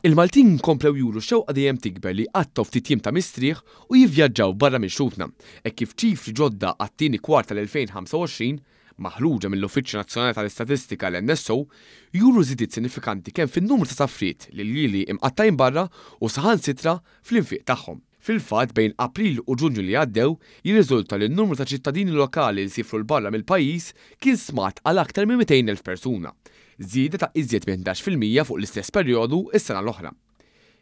Il-Maltin komplew juru xewqa dejjem tikber li qattaw ftit jiem ta' mistrieħ u jivvjaġġaw barra minn xutna, hekk kif ċifri ġodda għat-tieni kwart tal-2025 maħruġa mill-Uffiċċju Nazzjonali tal-Istatistika l-NSO juru żidiet sinifikanti kemm fin-numru ta' safriet li lili imqattajn barra u saħansitra fl-infiq tagħhom. Fil-fatt bejn April u Ġunju li għaddew jirriżulta li n-numru ta' ċittadini lokali li sifru l-barra mill-pajjiż kien smat għal aktar minn 200,000 persuna, żieda ta' iżjed minn 11% fuq l-istess perjodu is-sena l-oħra.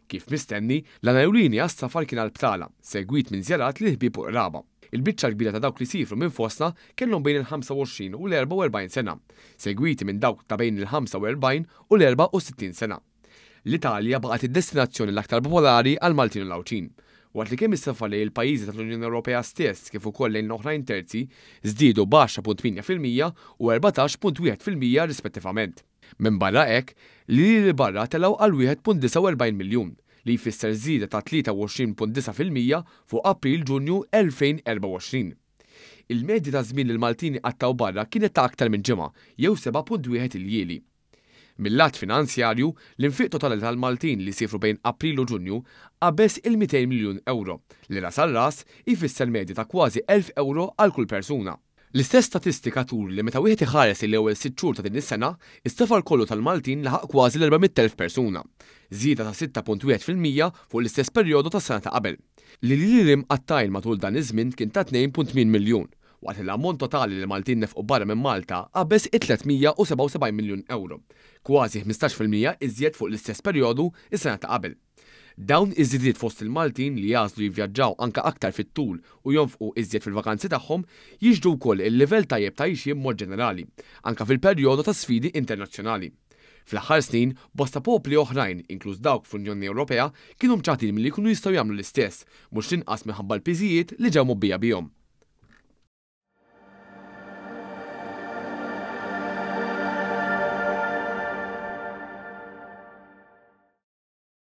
Kif mistenni, l-Anewlini għas-safar kien għall-btala, segwit minn żjarat li ħbieb u qraba. Il-biċċa kbira ta' dawk li sifru minn fostna kellhom bejn il-25 u l-44 sena, segwiti minn dawk ta' bejn il-45 u l-64 sena. L-Italja baqgħet id-destinazzjoni l-aktar popolari għal Maltin u l-Awċin. Waqt li kemm is-safar lejn il-pajjiżi tal-Unjoni Ewropea stess kif ukoll lejn l-oħrajn terzi żdiedu b'10.8% u 14.1% rispettivament. Minn barra hekk, li barra telgħu għal 1.49 miljun li jfisser żieda ta' 23.9% fuq April-Ġunju 2024. Il-medja ta' żmien li l-Maltini qattaw barra kienet ta' aktar minn ġimgħa jew 7.1 il-jieli. Mill-lat finanzjarju, l-infiq totali tal-Maltin li sifru bejn April u Ġunju qabeż il-200 miljun euro, li ras għal ras jfisser medja ta' kważi 1,000 euro għal kull persuna. L-istess statistika turi li meta wieħed iħares l-ewwel 6 xhur ta' din is-sena, is-safar kollu tal-Maltin laħaq kważi l-400,000 persuna, żieda ta' 6.1% fuq l-istess perjodu tas-sena ta' qabel. Li imqattajn matul dan iż-żmien kien ta' 2.8 miljun, waqt l-ammont totali li Maltin nefqu barra minn Malta qabeż 377 miljun euro, kważi 15% iżjed fuq l-istess perjodu is-sena ta' qabel. Dawn iż-żidiet fost il-Maltin li jażlu jivvjaġġaw anke aktar fit-tul u jonfqu iżjed fil-vakanzi tagħhom jiġdu wkoll il-livell tajjeb ta' ixjiem mod ġenerali, anke fil-perjodu ta' sfidi internazzjonali. Fl-aħħar snin, bosta popli oħrajn, inkluż dawk fl-Unjoni Ewropea, kienu mċatin milli jkunu jistgħu jagħmlu l-istess, mhux tinqas minħabba l-piżijiet li ġew mobbija bihom.